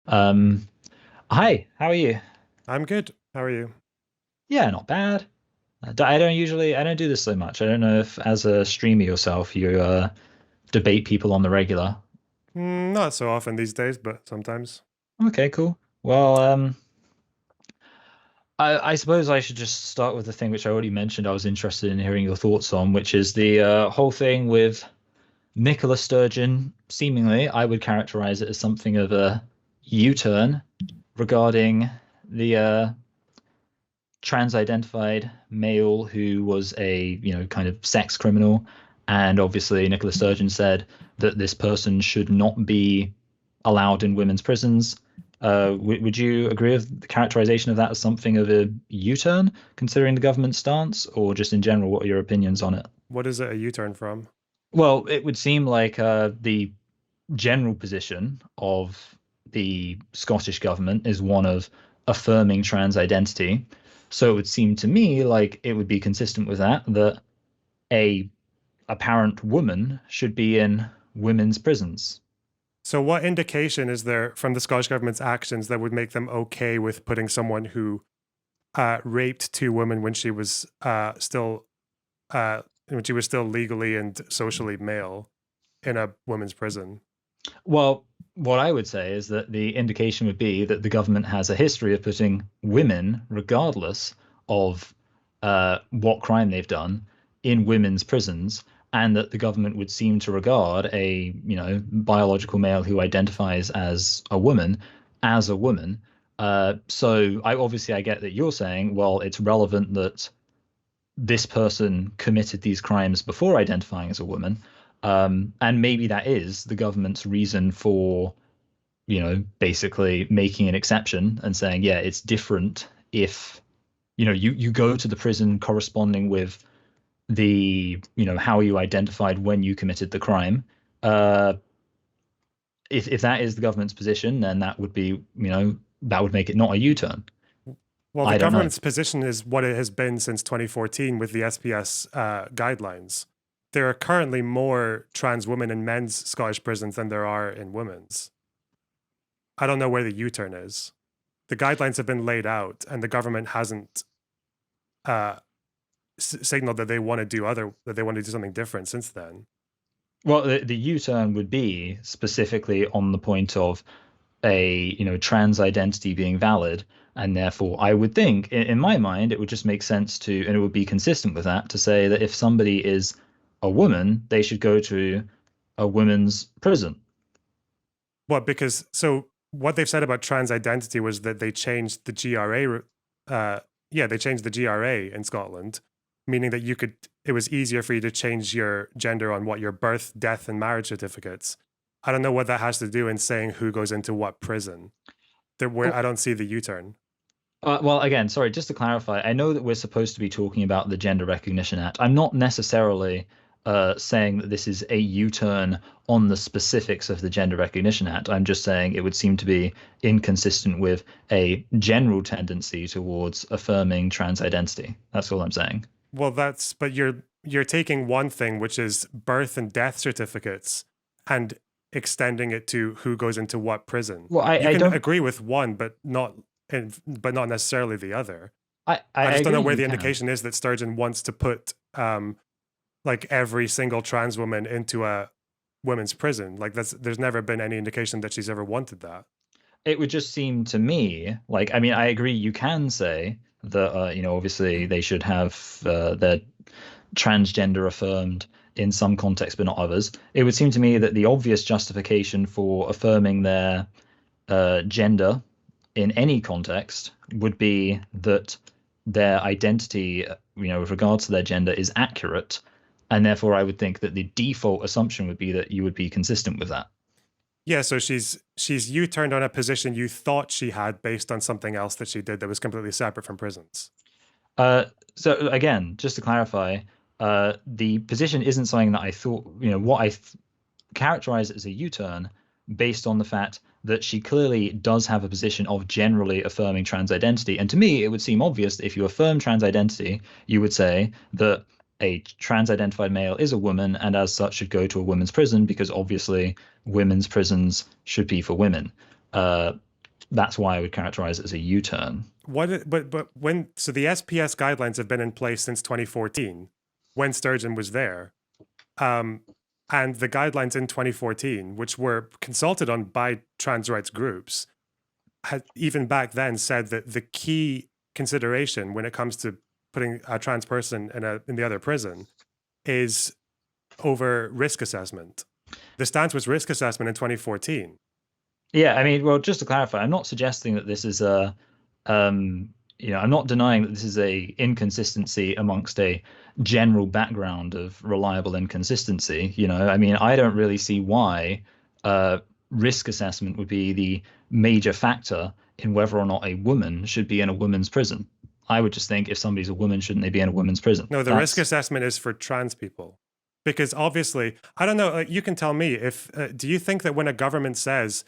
Um, Hi, how are you? I'm good. How are you? Yeah, not bad. I don't do this so much. I don't know if as a streamer yourself, you debate people on the regular. Not so often these days, but sometimes. Okay, cool. Well, I suppose I should just start with the thing which I already mentioned I was interested in hearing your thoughts on, which is the whole thing with Nicola Sturgeon. Seemingly, I would characterize it as something of a U-turn regarding the trans-identified male who was a, kind of sex criminal. And obviously, Nicola Sturgeon said that this person should not be allowed in women's prisons. Would you agree with the characterization of that as something of a U-turn, considering the government's stance, or just in general, what are your opinions on it? What is it a U-turn from? Well, it would seem like the general position of the Scottish government is one of affirming trans identity. So it would seem to me like it would be consistent with that a apparent woman should be in women's prisons. So, what indication is there from the Scottish government's actions that would make them okay with putting someone who raped two women when she was still legally and socially male in a women's prison? Well, what I would say is that the indication would be that the government has a history of putting women, regardless of what crime they've done, in women's prisons, and that the government would seem to regard a, biological male who identifies as a woman. So I get that you're saying, well, it's relevant that this person committed these crimes before identifying as a woman. And maybe that is the government's reason for, basically making an exception and saying, yeah, it's different if, you go to the prison corresponding with the, how you identified when you committed the crime. Uh, if that is the government's position, then that would be, that would make it not a U-turn. Well, the I don't know. government's position is what it has been since 2014 with the SPS guidelines. There are currently more trans women in men's Scottish prisons than there are in women's. I don't know where the U turn is. The guidelines have been laid out, and the government hasn't uh, signaled that they want to do something different since then. Well, the U-turn would be specifically on the point of a, trans identity being valid, and therefore I would think, in my mind, it would just make sense to, and it would be consistent with that, to say that if somebody is a woman, they should go to a women's prison. What? Because what they've said about trans identity was that they changed the GRA. They changed the GRA in Scotland, meaning that it was easier for you to change your gender on what your birth, death, and marriage certificates. I don't know what that has to do in saying who goes into what prison. Where Oh, I don't see the U turn. well, again, sorry, just to clarify, I know that we're supposed to be talking about the Gender Recognition Act. I'm not necessarily saying that this is a U-turn on the specifics of the Gender Recognition Act. I'm just saying it would seem to be inconsistent with a general tendency towards affirming trans identity. That's all I'm saying. Well, but you're taking one thing, which is birth and death certificates, and extending it to who goes into what prison. Well, You I can don't. agree with one, but not necessarily the other. I I just don't agree know where you the can. indication is that Sturgeon wants to put like every single trans woman into a women's prison. Like there's never been any indication that she's ever wanted that. It would just seem to me like, I mean, I agree you can say that, obviously they should have their transgender affirmed in some contexts, but not others. It would seem to me that the obvious justification for affirming their gender in any context would be that their identity, with regards to their gender, is accurate. And therefore, I would think that the default assumption would be that you would be consistent with that. Yeah, so she's you turned on a position you thought she had based on something else that she did that was completely separate from prisons. Uh, so again, just to clarify, the position isn't something that I thought, what characterize as a U-turn based on the fact that she clearly does have a position of generally affirming trans identity. And to me, it would seem obvious that if you affirm trans identity, you would say that a trans identified male is a woman and as such should go to a women's prison because obviously women's prisons should be for women. Uh, that's why I would characterize it as a U-turn. But when so the SPS guidelines have been in place since 2014, when Sturgeon was there, um, and the guidelines in 2014, which were consulted on by trans rights groups, had even back then said that the key consideration when it comes to putting a trans person in the other prison is over risk assessment. The stance was risk assessment in 2014. Yeah, I mean, well, just to clarify, I'm not suggesting that this is a, I'm not denying that this is a inconsistency amongst a general background of reliable inconsistency. I mean, I don't really see why risk assessment would be the major factor in whether or not a woman should be in a women's prison. I would just think if somebody's a woman, shouldn't they be in a women's prison? No, the risk assessment is for trans people. Because obviously, I don't know, you can tell me if, do you think that when a government says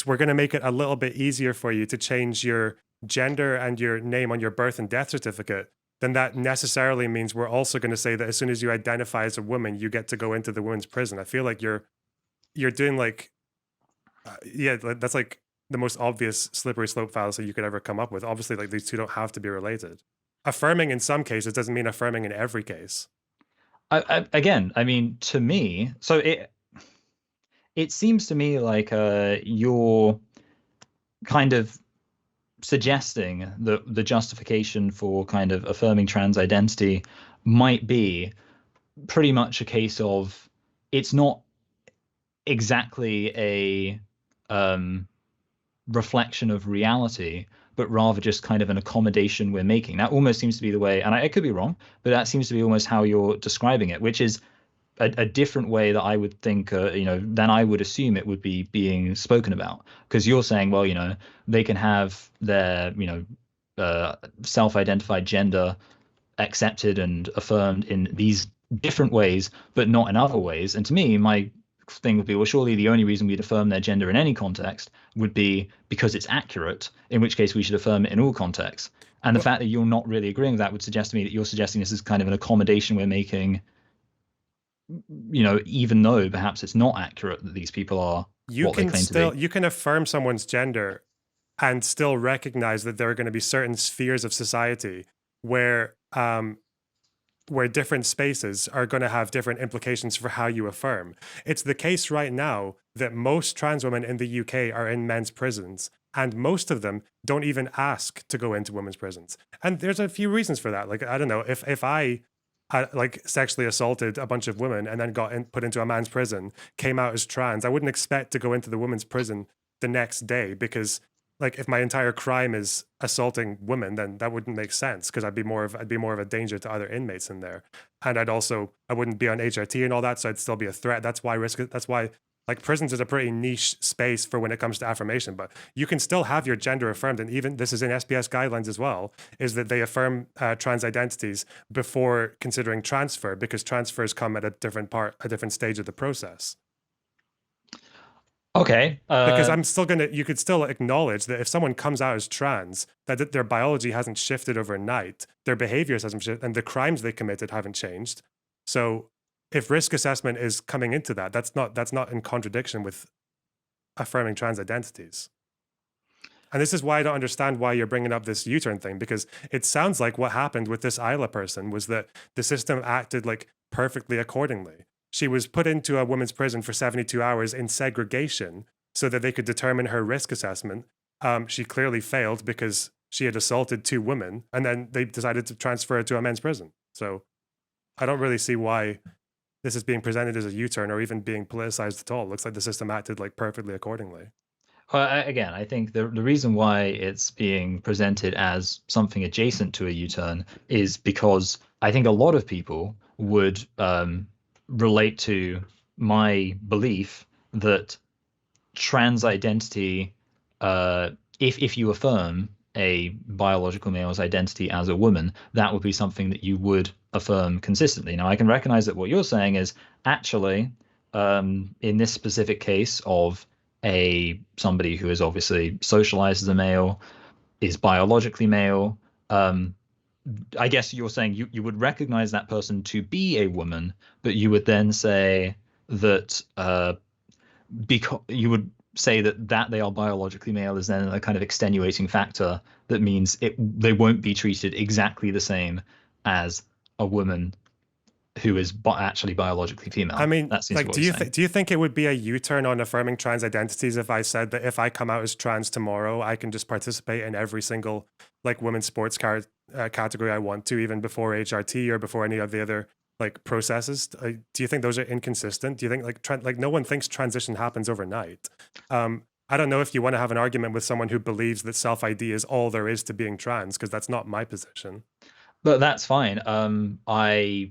we're going to make it a little bit easier for you to change your gender and your name on your birth and death certificate, then that necessarily means we're also going to say that as soon as you identify as a woman, you get to go into the women's prison. I feel like you're doing like, yeah, that's like the most obvious slippery slope fallacy you could ever come up with. Obviously, like these two don't have to be related. Affirming in some cases doesn't mean affirming in every case. Again, I mean, to me, so it seems to me like you're kind of suggesting that the justification for kind of affirming trans identity might be pretty much a case of it's not exactly a reflection of reality, but rather just kind of an accommodation we're making. That almost seems to be the way, and I could be wrong, but that seems to be almost how you're describing it, which is a different way that I would think, than I would assume it would be being spoken about. Because you're saying, well, they can have their, self-identified gender accepted and affirmed in these different ways, but not in other ways. And to me, my thing would be, well, surely the only reason we'd affirm their gender in any context would be because it's accurate, in which case we should affirm it in all contexts. And the fact that you're not really agreeing with that would suggest to me that you're suggesting this is kind of an accommodation we're making, even though perhaps it's not accurate that these people are what they claim to be. You can affirm someone's gender and still recognize that there are going to be certain spheres of society where different spaces are going to have different implications for how you affirm. It's the case right now that most trans women in the UK are in men's prisons, and most of them don't even ask to go into women's prisons. And there's a few reasons for that. Like, I don't know, if I like sexually assaulted a bunch of women and then put into a man's prison, came out as trans, I wouldn't expect to go into the women's prison the next day, because like if my entire crime is assaulting women, then that wouldn't make sense, because I'd be more of a danger to other inmates in there. And I wouldn't be on HRT and all that, so I'd still be a threat. That's why like prisons is a pretty niche space for when it comes to affirmation, but you can still have your gender affirmed. And even this is in SPS guidelines as well, is that they affirm trans identities before considering transfer, because transfers come at a different stage of the process. Okay. Because you could still acknowledge that if someone comes out as trans, that their biology hasn't shifted overnight, their behaviors hasn't shifted, and the crimes they committed haven't changed. So if risk assessment is coming into that, that's not in contradiction with affirming trans identities. And this is why I don't understand why you're bringing up this U-turn thing, because it sounds like what happened with this Isla person was that the system acted like perfectly accordingly. She was put into a women's prison for 72 hours in segregation so that they could determine her risk assessment. She clearly failed because she had assaulted 2 women, and then they decided to transfer her to a men's prison. So I don't really see why this is being presented as a U-turn or even being politicized at all. It looks like the system acted like perfectly accordingly. Again, I think the reason why it's being presented as something adjacent to a U-turn is because I think a lot of people would relate to my belief that trans identity, if you affirm a biological male's identity as a woman, that would be something that you would affirm consistently. Now, I can recognize that what you're saying is actually, in this specific case of somebody who is obviously socialized as a male, is biologically male, I guess you're saying you would recognize that person to be a woman, but you would then say that because you would say that they are biologically male is then a kind of extenuating factor that means they won't be treated exactly the same as a woman who is actually biologically I female. mean, That seems to be like, what you're saying. do you think it would be a U-turn on affirming trans identities if I said that if I come out as trans tomorrow, I can just participate in every single like women's sports category I want to, even before HRT or before any of the other like processes? Do you think those are inconsistent? Do you think like no one thinks transition happens overnight? I don't know if you want to have an argument with someone who believes that self-ID is all there is to being trans, because that's not my position. But that's fine. I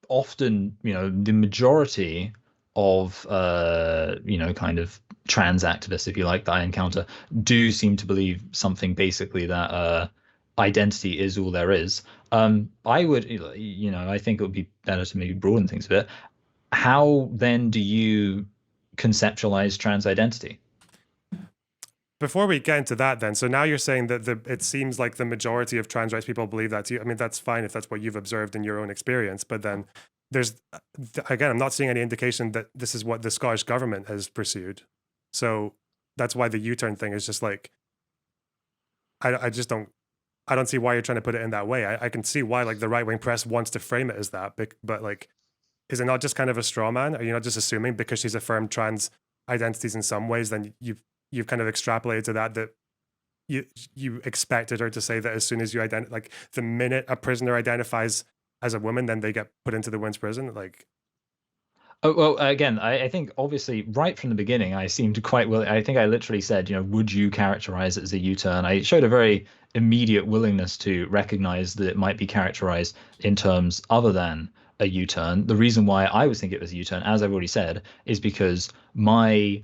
often, the majority of, kind of trans activists, if you like, that I encounter do seem to believe something basically that identity is all there is. I would, I think it would be better to maybe broaden things a bit. How then do you conceptualize trans identity? Before we get into that, then, so now you're saying that it seems like the majority of trans rights people believe that too. I mean, that's fine if that's what you've observed in your own experience, but then there's, again, I'm not seeing any indication that this is what the Scottish government has pursued. So that's why the U-turn thing is just like, I just don't, I don't see why you're trying to put it in that way. I can see why like the right wing press wants to frame it as that, but like, is it not just kind of a straw man? Are you not just assuming because she's affirmed trans identities in some ways, then you've kind of extrapolated to that you expected her to say that as soon as you like the minute a prisoner identifies as a woman, then they get put into the women's prison? Like, Oh, well, again, I think obviously right from the beginning, I seemed quite well. I think I literally said, would you characterize it as a U-turn? I showed a very immediate willingness to recognize that it might be characterized in terms other than a U-turn. The reason why I was thinking it was a U-turn, as I've already said, is because my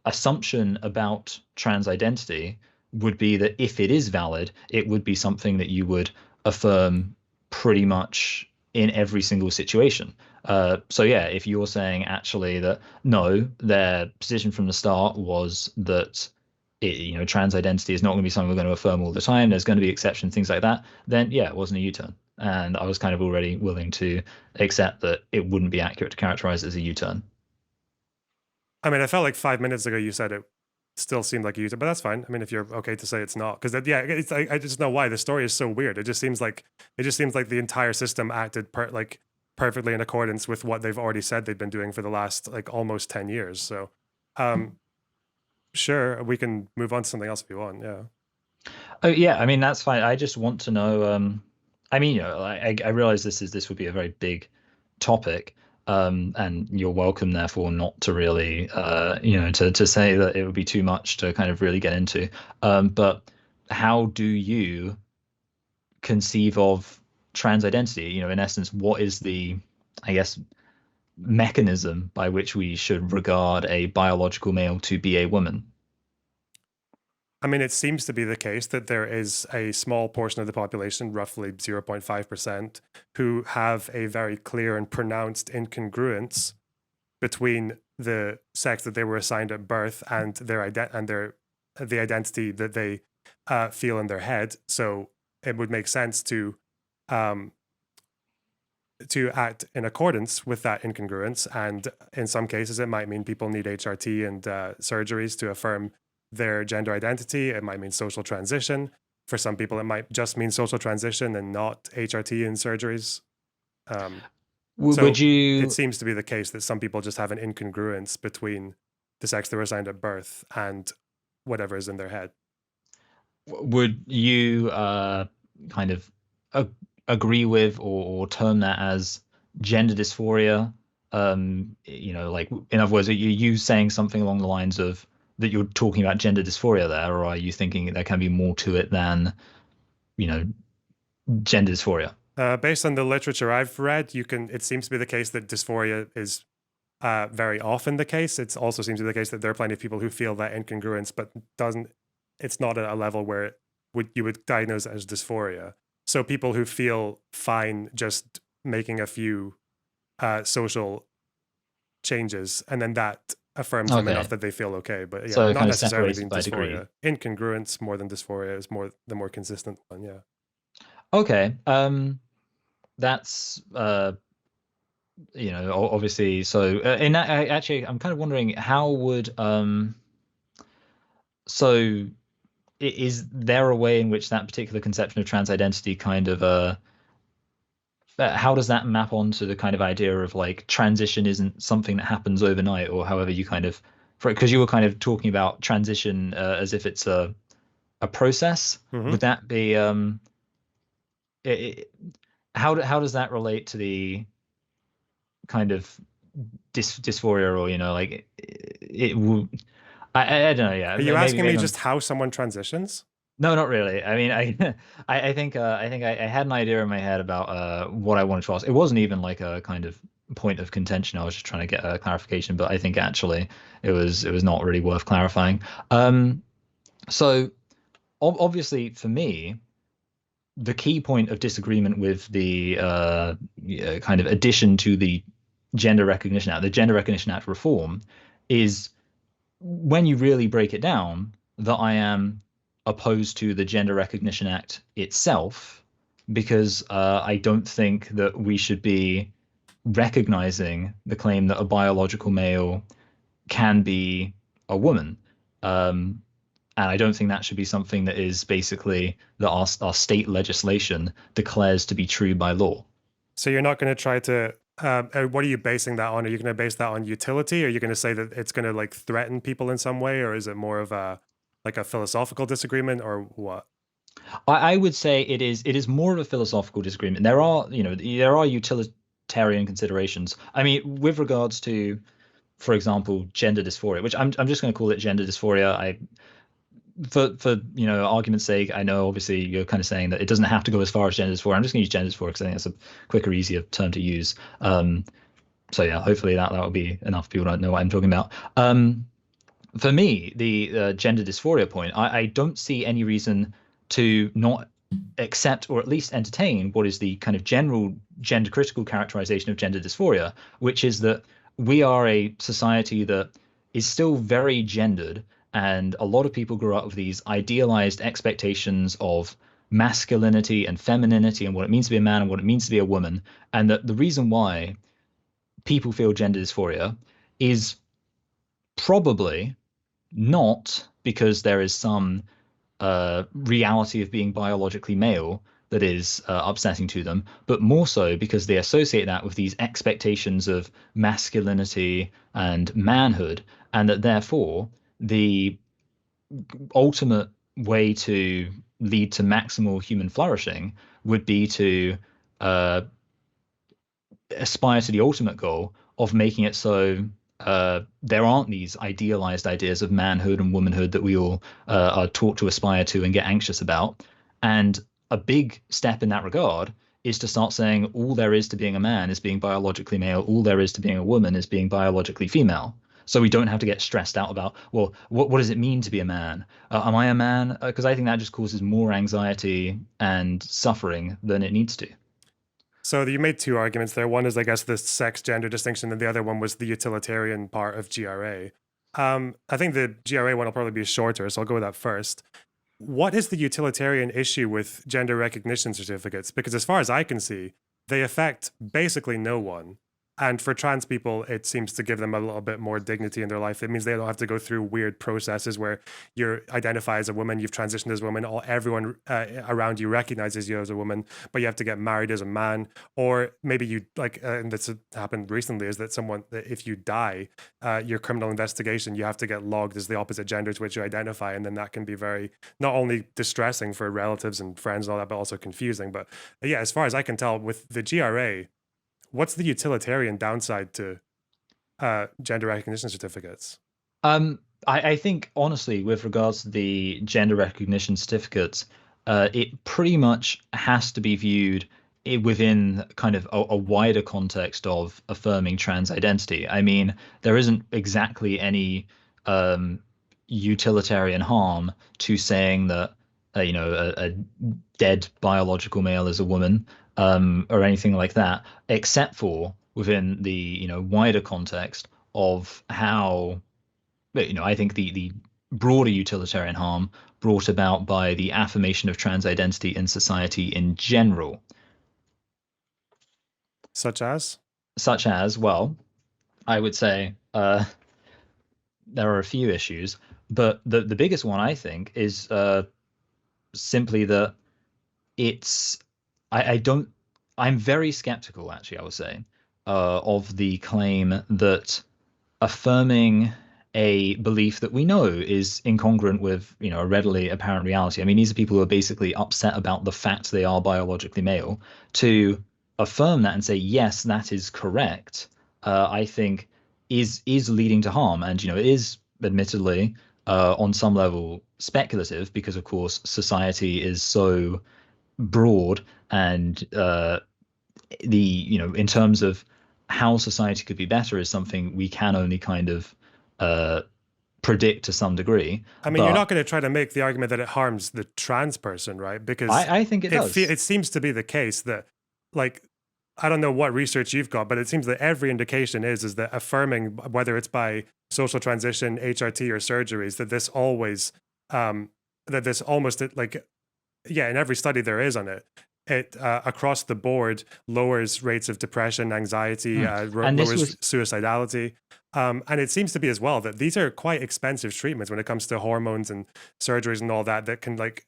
assumption about trans identity would be that if it is valid, it would be something that you would affirm pretty much in every single situation. So yeah, if you're saying actually that no, their position from the start was that trans identity is not going to be something we're going to affirm all the time. There's going to be exceptions, things like that. Then yeah, it wasn't a U-turn, and I was kind of already willing to accept that it wouldn't be accurate to characterize it as a U-turn. I mean, I felt like 5 minutes ago you said it still seemed like a U-turn, but that's fine. I mean, if you're okay to say it's not, because yeah, it's I just know why the story is so weird. It just seems like the entire system acted like perfectly in accordance with what they've already said they've been doing for the last like almost 10 years. So, um, sure, we can move on to something else if you want. Yeah. Oh yeah, I mean that's fine. I just want to know. I mean, I realize this would be a very big topic, and you're welcome, therefore, not to really, to say that it would be too much to kind of really get into. But how do you conceive of trans identity? In essence, what is the, I guess, mechanism by which we should regard a biological male to be a woman? I mean, it seems to be the case that there is a small portion of the population, roughly 0.5%, who have a very clear and pronounced incongruence between the sex that they were assigned at birth and the identity that they feel in their head. So it would make sense um, to act in accordance with that incongruence. And in some cases, it might mean people need HRT and surgeries to affirm their gender identity. It might mean social transition. For some people, it might just mean social transition and not HRT and surgeries. Would So it you seems to be the case that some people just have an incongruence between the sex they were assigned at birth and whatever is in their head. would you kind of a agree with or term that as gender dysphoria? Like in other words, are you saying something along the lines of that you're talking about gender dysphoria there, or are you thinking there can be more to it than, you know, gender dysphoria? Based on the literature I've read, it seems to be the case that dysphoria is very often the case. It also seems to be the case that there are plenty of people who feel that incongruence, but it's not at a level where you would diagnose it as dysphoria. So people who feel fine just making a few social changes, and then that affirms them enough Okay, that they feel okay. But yeah, so not kind of necessarily separated being by degree. dysphoria. Incongruence more than dysphoria is the more consistent one. Yeah. Okay, that's obviously, so in that, actually, I'm kind of wondering how would so is there a way in which that particular conception of trans identity kind of how does that map onto the kind of idea of like transition isn't something that happens overnight, or however you kind of, for because you were kind of talking about transition as if it's a process. Hmm. Would that be it, how does that relate to the kind of dysphoria, or like it will I don't know, yeah, Are you maybe asking me maybe I'm just how someone transitions? no, not really. I mean, I think I had an idea in my head about what I wanted to ask. It wasn't even like a kind of point of contention. I was just trying to get a clarification, but I think actually it was not really worth clarifying. So obviously for me, the key point of disagreement with the yeah, kind of addition to the Gender Recognition Act reform, is when you really break it down, that I am opposed to the Gender Recognition Act itself, because I don't think that we should be recognizing the claim that a biological male can be a woman. Um, and I don't think that should be something that is basically that our state legislation declares to be true by law. So you're not going to try to. What are you basing that on? Are you going to base that on utility? Are you going to say that it's going to like threaten people in some way, or is it more of a like a philosophical disagreement, or what? I would say it is more of a philosophical disagreement. There are utilitarian considerations. I mean, with regards to, for example, gender dysphoria, which I'm just going to call it gender dysphoria. For argument's sake, I know obviously you're kind of saying that it doesn't have to go as far as gender dysphoria. I'm just going to use gender dysphoria because I think that's a quicker, easier term to use. So yeah, hopefully that will be enough people don't know what I'm talking about. For me, the gender dysphoria point, I don't see any reason to not accept or at least entertain what is the kind of general gender critical characterization of gender dysphoria, which is that we are a society that is still very gendered, and a lot of people grow up with these idealized expectations of masculinity and femininity and what it means to be a man and what it means to be a woman, and that the reason why people feel gender dysphoria is probably not because there is some reality of being biologically male that is upsetting to them, but more so because they associate that with these expectations of masculinity and manhood, and that therefore the ultimate way to lead to maximal human flourishing would be to uh, aspire to the ultimate goal of making it so there aren't these idealized ideas of manhood and womanhood that we all are taught to aspire to and get anxious about. And a big step in that regard is to start saying all there is to being a man is being biologically male, all there is to being a woman is being biologically female. So we don't have to get stressed out about, well, what does it mean to be a man? Am I a man? Because I think that just causes more anxiety and suffering than it needs to. So you made two arguments there. One is, I guess, the sex gender distinction, and the other one was the utilitarian part of GRA. I think the GRA one will probably be shorter, so I'll go with that first. What is the utilitarian issue with gender recognition certificates? Because as far as I can see, they affect basically no one. And for trans people, it seems to give them a little bit more dignity in their life. It means they don't have to go through weird processes where you identify as a woman, you've transitioned as a woman, everyone around you recognizes you as a woman, but you have to get married as a man. Or maybe you like, and this happened recently, is that if you die, your criminal investigation, you have to get logged as the opposite gender to which you identify, and then that can be very not only distressing for relatives and friends and all that, but also confusing. But yeah, as far as I can tell, with the GRA, what's the utilitarian downside to gender recognition certificates? I think honestly, with regards to the gender recognition certificates, it pretty much has to be viewed within kind of a wider context of affirming trans identity. I mean, there isn't exactly any utilitarian harm to saying that a dead biological male is a woman, or anything like that, except for within the wider context of how, but I think the broader utilitarian harm brought about by the affirmation of trans identity in society in general. Such as? such as, well, I would say there are a few issues, but the biggest one I think is simply that it's I don't I'm very skeptical actually, I would say, of the claim that affirming a belief that we know is incongruent with, a readily apparent reality. I mean, these are people who are basically upset about the fact they are biologically male. To affirm that and say, yes, that is correct, I think is leading to harm. And, it is admittedly on some level speculative because, of course, society is so broad and in terms of how society could be better is something we can only kind of uh, predict to some degree. I mean, you're But not going to try to make the argument that it harms the trans person, right? Because I think it does. it seems to be the case that, like, I don't know what research you've got, but it seems that every indication is that affirming, whether it's by social transition, HRT, or surgeries, um, that this almost like, yeah, in every study there is on it, it across the board lowers rates of depression, anxiety, Mm. And this lowers was suicidality. And it seems to be as well that these are quite expensive treatments when it comes to hormones and surgeries and all that. That can like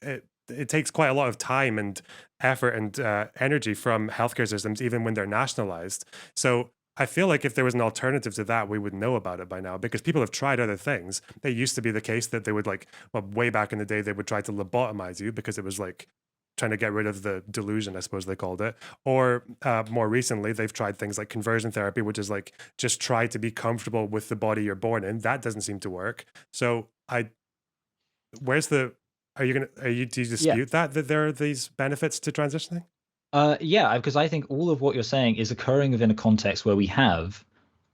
it takes quite a lot of time and effort and energy from healthcare systems, even when they're nationalized. So I feel like if there was an alternative to that, we would know about it by now because people have tried other things. It used to be the case that they would like, well, way back in the day, they would try to lobotomize you because it was like trying to get rid of the delusion, I suppose they called it. Or more recently, they've tried things like conversion therapy, which is like just try to be comfortable with the body you're born in. That doesn't seem to work. So where's the, do you yeah. dispute that there are these benefits to transitioning? Yeah, because I think all of what you're saying is occurring within a context where we have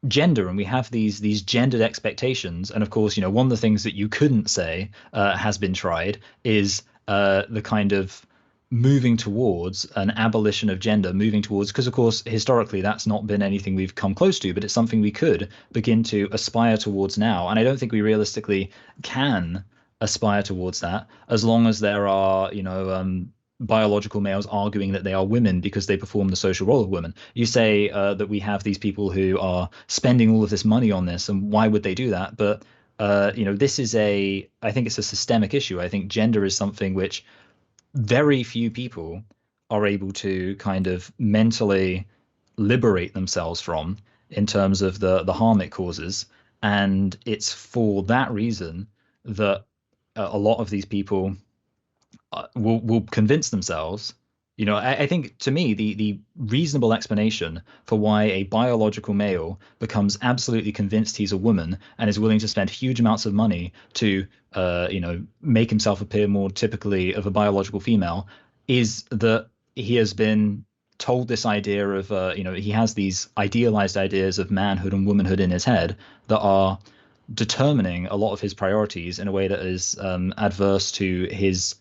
gender and we have these gendered expectations. And of course, one of the things that you couldn't say has been tried is the kind of moving towards an abolition of gender, moving towards, because of course historically that's not been anything we've come close to, but it's something we could begin to aspire towards now. And I don't think we realistically can aspire towards that as long as there are, biological males arguing that they are women because they perform the social role of women. You say that we have these people who are spending all of this money on this, and why would they do that? But this is I think it's a systemic issue. I think gender is something which very few people are able to kind of mentally liberate themselves from in terms of the harm it causes. And it's for that reason that a lot of these people will convince themselves. I think to me the reasonable explanation for why a biological male becomes absolutely convinced he's a woman and is willing to spend huge amounts of money to make himself appear more typically of a biological female is that he has been told this idea of he has these idealized ideas of manhood and womanhood in his head that are determining a lot of his priorities in a way that is adverse to his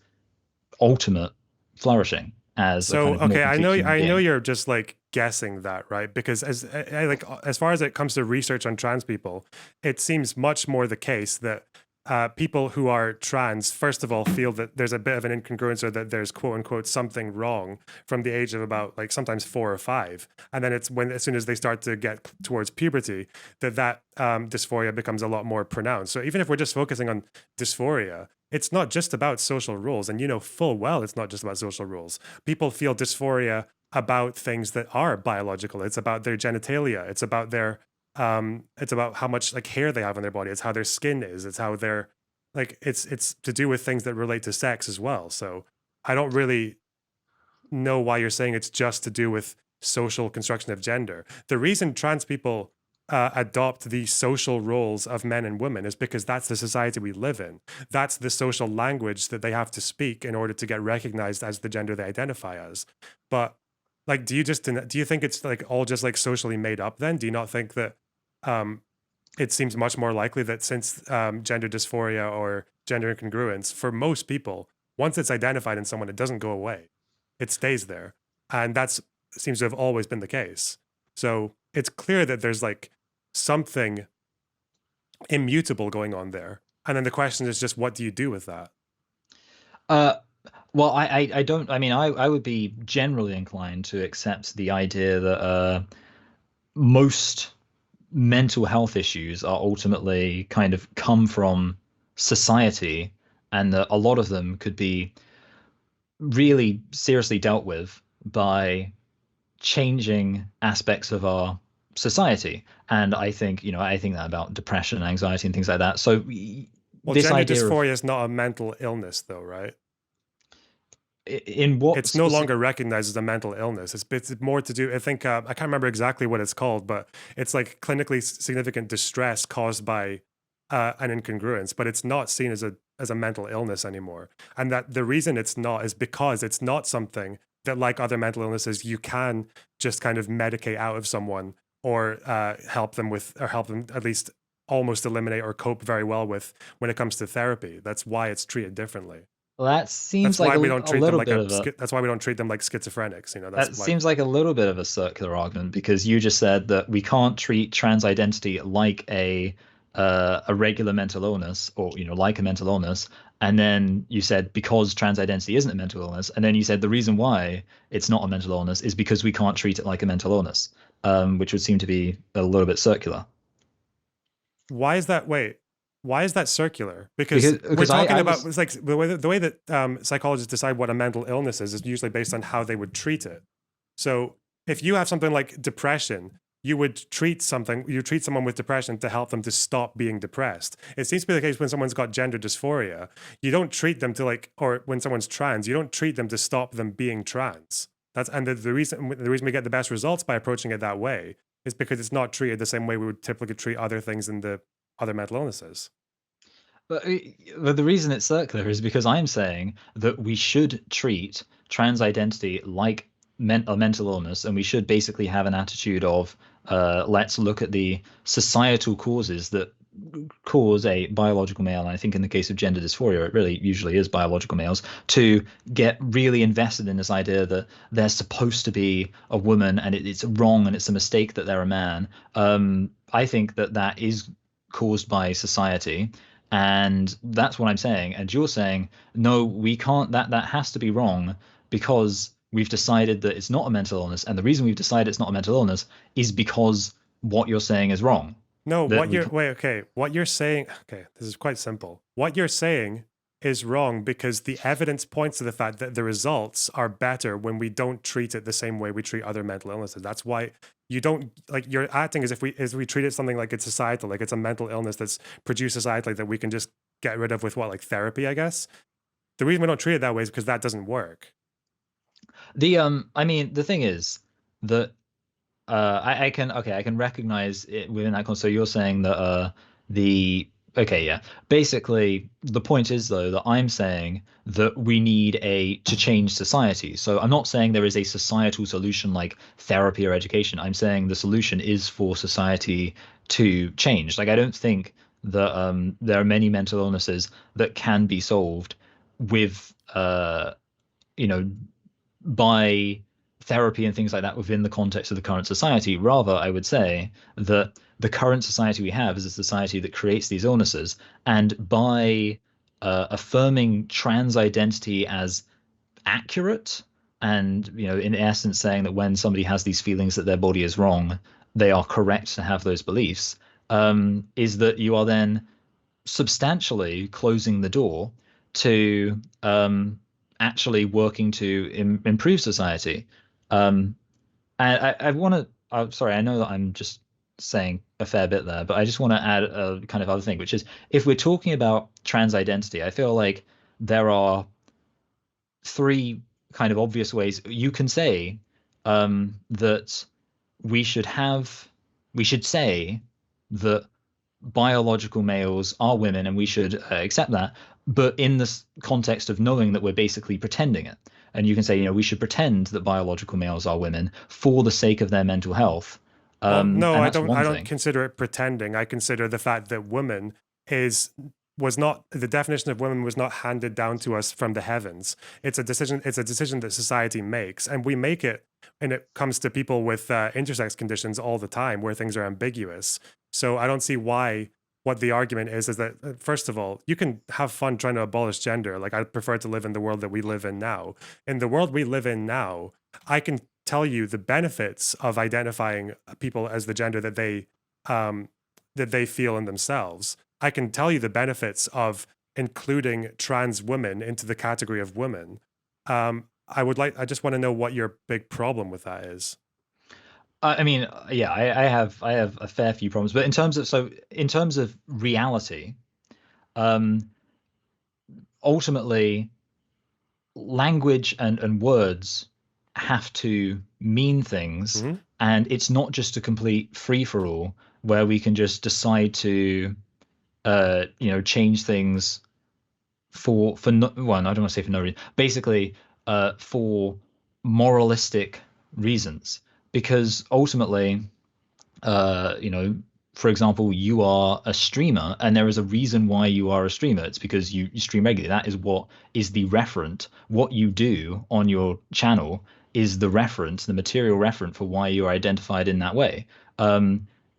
ultimate flourishing as a kind So of more okay, complete human I know being. you're just like guessing that, right? Because like as far as it comes to research on trans people, it seems much more the case that people who are trans, first of all, feel that there's a bit of an incongruence or that there's quote unquote something wrong from the age of about like sometimes 4 or 5, and then it's when as soon as they start to get towards puberty that dysphoria becomes a lot more pronounced. So even if we're just focusing on dysphoria, it's not just about social rules, and you know full well it's not just about social rules. People feel dysphoria about things that are biological. It's about their genitalia. It's about how much like hair they have on their body. It's how their skin is. It's how they're like it's to do with things that relate to sex as well. So I don't really know why you're saying it's just to do with social construction of gender. The reason trans people adopt the social roles of men and women is because that's the society we live in. That's the social language that they have to speak in order to get recognized as the gender they identify as. But like, do you think it's like all just like socially made up then? Do you not think that um, it seems much more likely that since gender dysphoria or gender incongruence, for most people, once it's identified in someone, it doesn't go away. It stays there. And that's seems to have always been the case. So it's clear that there's like something immutable going on there. And then the question is just what do you do with that? Uh, well, I don't. I mean, I would be generally inclined to accept the idea that most mental health issues are ultimately kind of come from society, and that a lot of them could be really seriously dealt with by changing aspects of our society. And I think, I think that about depression, anxiety, and things like that. So Well, this gender idea of dysphoria is not a mental illness, though, right? in what It's no specific. longer recognized as a mental illness. It's more to do. I think I can't remember exactly what it's called, but it's like clinically significant distress caused by an incongruence. But it's not seen as a mental illness anymore. And that the reason it's not is because it's not something that, like other mental illnesses, you can just kind of medicate out of someone or help them with, or help them at least almost eliminate or cope very well with when it comes to therapy. That's why it's treated differently. Well, that That's seems like why we don't a treat them little like bit of a that's why we don't treat them like schizophrenics. That's that like seems like a little bit of a circular argument, because you just said that we can't treat trans identity like a regular mental illness, or like a mental illness. And then you said because trans identity isn't a mental illness, and then you said the reason why it's not a mental illness is because we can't treat it like a mental illness, which would seem to be a little bit circular. why is that? Wait, why is that circular? Because we're Because talking I about was it's like the way that psychologists decide what a mental illness is usually based on how they would treat it. So if you have something like depression, you treat someone with depression to help them to stop being depressed. It seems to be the case when someone's got gender dysphoria, you don't treat them to like, or when someone's trans, you don't treat them to stop them being trans. That's and the reason we get the best results by approaching it that way is because it's not treated the same way we would typically treat other things in the other mental illnesses. But, but the reason it's circular is because I'm saying that we should treat trans identity like a mental illness, and we should basically have an attitude of let's look at the societal causes that cause a biological male, and I think in the case of gender dysphoria, it really usually is biological males, to get really invested in this idea that they're supposed to be a woman and it's wrong and it's a mistake that they're a man. I think that that is caused by society, and that's what I'm saying. And you're saying, no, we can't, that has to be wrong because we've decided that it's not a mental illness. And the reason we've decided it's not a mental illness is because what you're saying is wrong. No, That what we you're can't. wait, okay. What you're saying, okay, this is quite simple. What you're saying is wrong because the evidence points to the fact that the results are better when we don't treat it the same way we treat other mental illnesses. That's why you don't like you're acting as if we treat it something like it's societal, like it's a mental illness that's produced societally that we can just get rid of with what, like therapy, I guess. The reason we don't treat it that way is because that doesn't work. I mean, the thing is that I can recognize it within that context. So you're saying that the okay, yeah. Basically, the point is though that I'm saying that we need a to change society. So I'm not saying there is a societal solution like therapy or education. I'm saying the solution is for society to change. Like I don't think that there are many mental illnesses that can be solved with you know by therapy and things like that within the context of the current society. Rather, I would say that the current society we have is a society that creates these illnesses, and by affirming trans identity as accurate, and in essence saying that when somebody has these feelings that their body is wrong, they are correct to have those beliefs, is that you are then substantially closing the door to actually working to improve society. Um, and I want to. Sorry, I know that I'm just saying a fair bit there, but I just want to add a kind of other thing, which is if we're talking about trans identity, I feel like there are three kind of obvious ways you can say that we should have, we should say that biological males are women and we should accept that, but in this context of knowing that we're basically pretending it. And you can say, we should pretend that biological males are women for the sake of their mental health. Well, no, And I that's don't. I one don't thing. consider it pretending. I consider the fact that woman is was not the definition of women was not handed down to us from the heavens. It's a decision. It's a decision that society makes, and we make it. And it comes to people with intersex conditions all the time, where things are ambiguous. So I don't see why. What the argument is that first of all, you can have fun trying to abolish gender. Like I prefer to live in the world that we live in now. In the world we live in now, I can tell you the benefits of identifying people as the gender um, that they feel in themselves. I can tell you the benefits of including trans women into the category of women. I just want to know what your big problem with that is. I mean, yeah, I have a fair few problems, but in terms of reality, um, ultimately, language and words have to mean things, Hmm. and it's not just a complete free for all where we can just decide to change things for no, well, I don't want to say for no reason, basically for moralistic reasons, because ultimately you know, for example, you are a streamer and there is a reason why you are a streamer. It's because you stream regularly. That is what is the referent. What you do on your channel is the referent, the material referent for why you are identified in that way.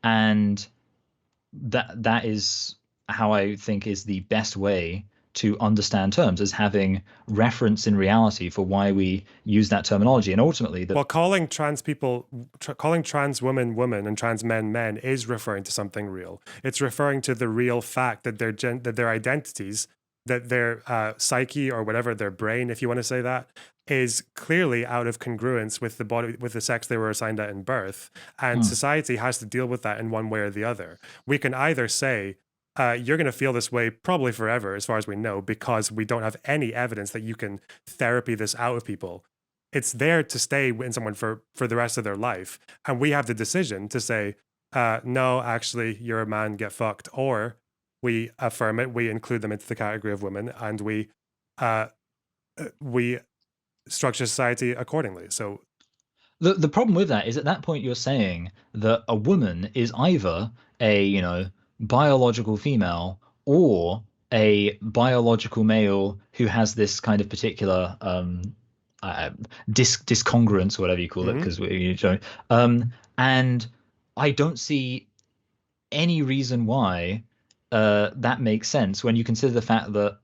And that is how I think is the best way to understand terms, as having reference in reality for why we use that terminology. And ultimately, the Well, calling trans people, calling trans women women and trans men men is referring to something real. It's referring to the real fact that that their identities, that their psyche or whatever, their brain, if you want to say that, is clearly out of congruence with the body, with the sex they were assigned at in birth, and Hmm. society has to deal with that in one way or the other. We can either say, you're going to feel this way probably forever, as far as we know, because we don't have any evidence that you can therapy this out of people. It's there to stay in someone for the rest of their life, and we have the decision to say, no, actually, you're a man, get fucked, or we affirm it, we include them into the category of women, and uh, we structure society accordingly. So, The problem with that is at that point you're saying that a woman is either a, biological female or a biological male who has this kind of particular uh, discongruence, or whatever you call it, mhm. because we don't. And I don't see any reason why that makes sense when you consider the fact that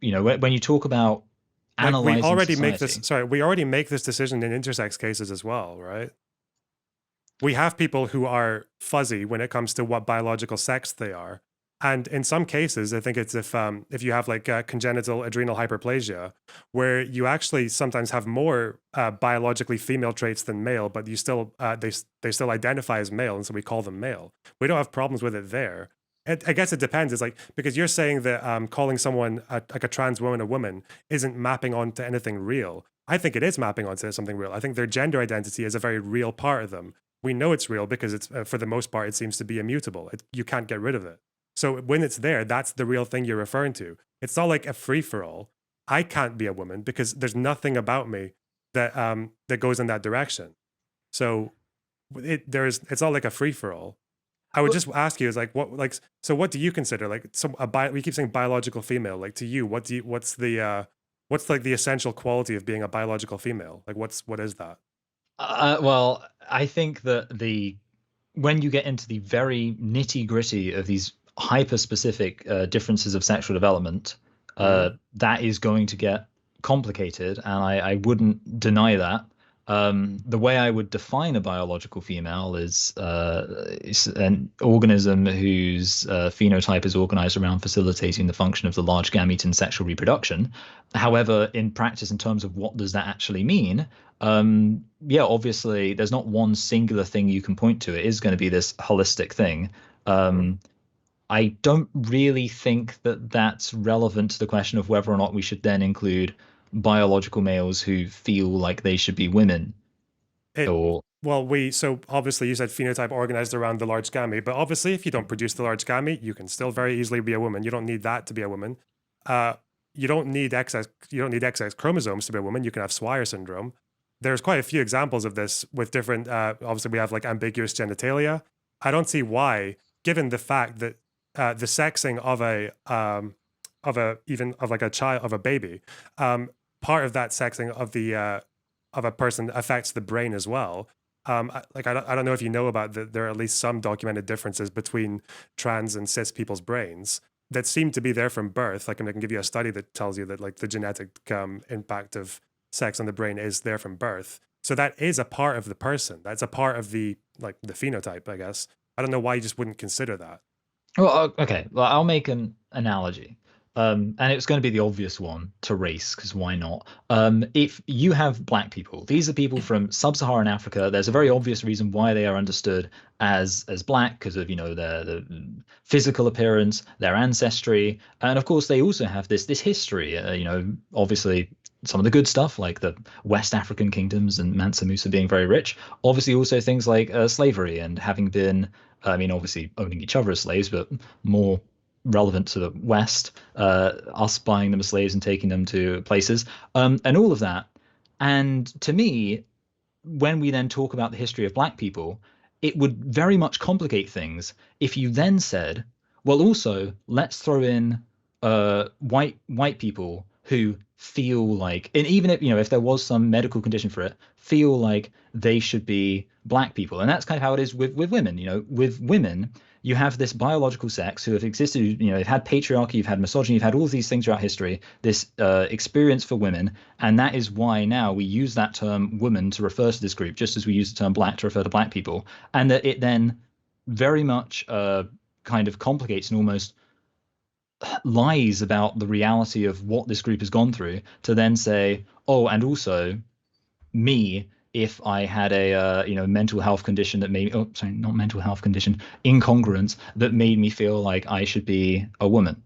when you talk about Like we analyzing already make this. society. Sorry, we already make this decision in intersex cases as well, right? We have people who are fuzzy when it comes to what biological sex they are. And in some cases, I think it's if you have like congenital adrenal hyperplasia, where you actually sometimes have more biologically female traits than male, but you still they still identify as male, and so we call them male. We don't have problems with it there. I guess it depends. It's like because you're saying that calling someone like a trans woman a woman isn't mapping onto anything real. I think it is mapping onto something real. I think their gender identity is a very real part of them. We know it's real because it's for the most part it seems to be immutable. You can't get rid of it. So when it's there, that's the real thing you're referring to. It's not like a free for all. I can't be a woman because there's nothing about me that goes in that direction. So it's not like a free for all. I would just ask you is like what do you consider like we keep saying biological female, like to you what's like the essential quality of being a biological female, like what is that? Well, I think that when you get into the very nitty gritty of these hyper specific differences of sexual development, Hmm. that is going to get complicated, and I wouldn't deny that. The way I would define a biological female is an organism whose phenotype is organized around facilitating the function of the large gamete in sexual reproduction. However, in practice, in terms of what does that actually mean, yeah, obviously, there's not one singular thing you can point to. It is going to be this holistic thing. Hmm. Um, I don't really think that that's relevant to the question of whether or not we should then include biological males who feel like they should be women It or well, we so obviously you said phenotype organized around the large gamete, but obviously if you don't produce the large gamete, you can still very easily be a woman. You don't need that to be a woman. Uh, you don't need XX chromosomes to be a woman. You can have Swyer syndrome. There's quite a few examples of this with different. Obviously, we have like ambiguous genitalia. I don't see why, given the fact that the sexing of a even of like a child of a baby, part of that sexing of a person affects the brain as well. I don't know if you know about that. There are at least some documented differences between trans and cis people's brains that seem to be there from birth. Like, and I can give you a study that tells you that like the genetic impact of sex on the brain is there from birth. So that is a part of the person. That's a part of the like the phenotype, I guess. I don't know why you just wouldn't consider that. Well, okay. Well, I'll make an analogy. And it's going to be the obvious one to race, because why not? If you have black people, these are people from sub-Saharan Africa. There's a very obvious reason why they are understood as black, because of, their physical appearance, their ancestry, and of course they also have this history. Obviously some of the good stuff like the West African kingdoms and Mansa Musa being very rich. Obviously also things like slavery and having been, I mean, obviously owning each other as slaves, but more relevant to the West, us buying them as slaves and taking them to places, and all of that. And to me, when we then talk about the history of black people, it would very much complicate things if you then said, well, also let's throw in white people who feel like, and even if if there was some medical condition for it, feel like they should be black people. And that's kind of how it is with women. With women, you have this biological sex who have existed, they've had patriarchy, you've had misogyny, you've had all of these things throughout history, this experience for women. And that is why now we use that term woman to refer to this group, just as we use the term black to refer to black people. And that it then very much kind of complicates and almost lies about the reality of what this group has gone through to then say, oh, and also me, if I had a mental health condition that made, oh sorry, not mental health condition, incongruence that made me feel like I should be a woman.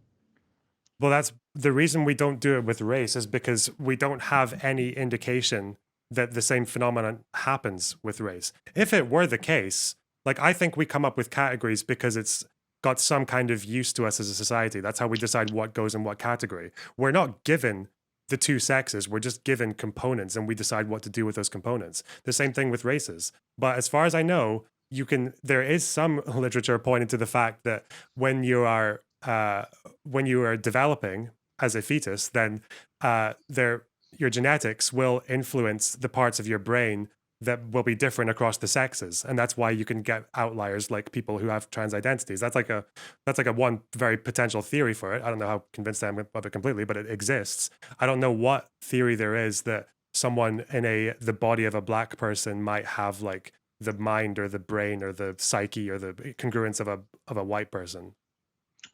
Well, that's the reason we don't do it with race is because we don't have any indication that the same phenomenon happens with race. If it were the case, like I think we come up with categories because it's got some kind of use to us as a society. That's how we decide what goes in what category. We're not given the two sexes, we're just given components and we decide what to do with those components. The same thing with races. But as far as I know, there is some literature pointing to the fact that when you are developing as a fetus, then your genetics will influence the parts of your brain that will be different across the sexes, and that's why you can get outliers like people who have trans identities. That's like a one very potential theory for it. I don't know how convinced I am of it completely, but it exists. I don't know what theory there is that someone in the body of a black person might have like the mind or the brain or the psyche or the congruence of a white person.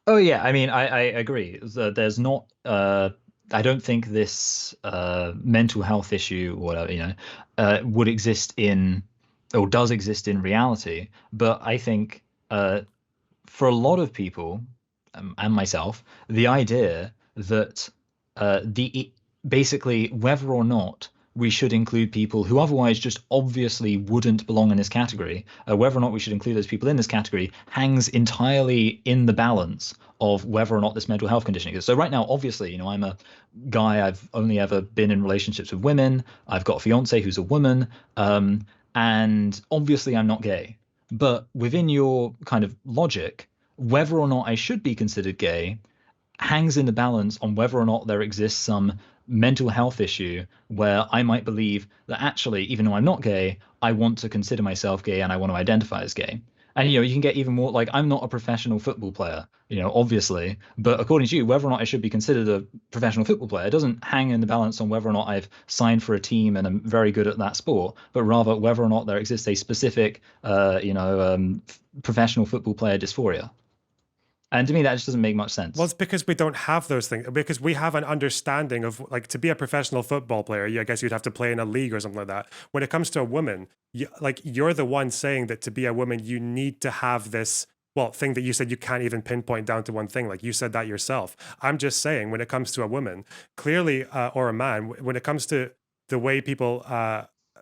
Oh yeah, I mean, I agree. There's not I don't think this mental health issue or whatever, would exist in or does exist in reality. But I think for a lot of people, and myself, the idea that basically whether or not we should include people who otherwise just obviously wouldn't belong in this category, whether or not we should include those people in this category hangs entirely in the balance of whether or not this mental health condition exists. So right now, obviously, I'm a guy, I've only ever been in relationships with women. I've got a fiance who's a woman, and obviously I'm not gay. But within your kind of logic, whether or not I should be considered gay hangs in the balance on whether or not there exists some mental health issue where I might believe that actually, even though I'm not gay, I want to consider myself gay and I want to identify as gay. And you can get even more like I'm not a professional football player, obviously, but according to you, whether or not I should be considered a professional football player doesn't hang in the balance on whether or not I've signed for a team and I'm very good at that sport, but rather whether or not there exists a specific, professional football player dysphoria. And to me, that just doesn't make much Well, sense. it's because we don't have those things. Because we have an understanding of like to be a professional football player. I guess you'd have to play in a league or something like that. When it comes to a woman, you're the one saying that to be a woman, you need to have this thing that you said you can't even pinpoint down to one thing. Like you said that yourself. I'm just saying when it comes to a woman, clearly, or a man, when it comes to the way people,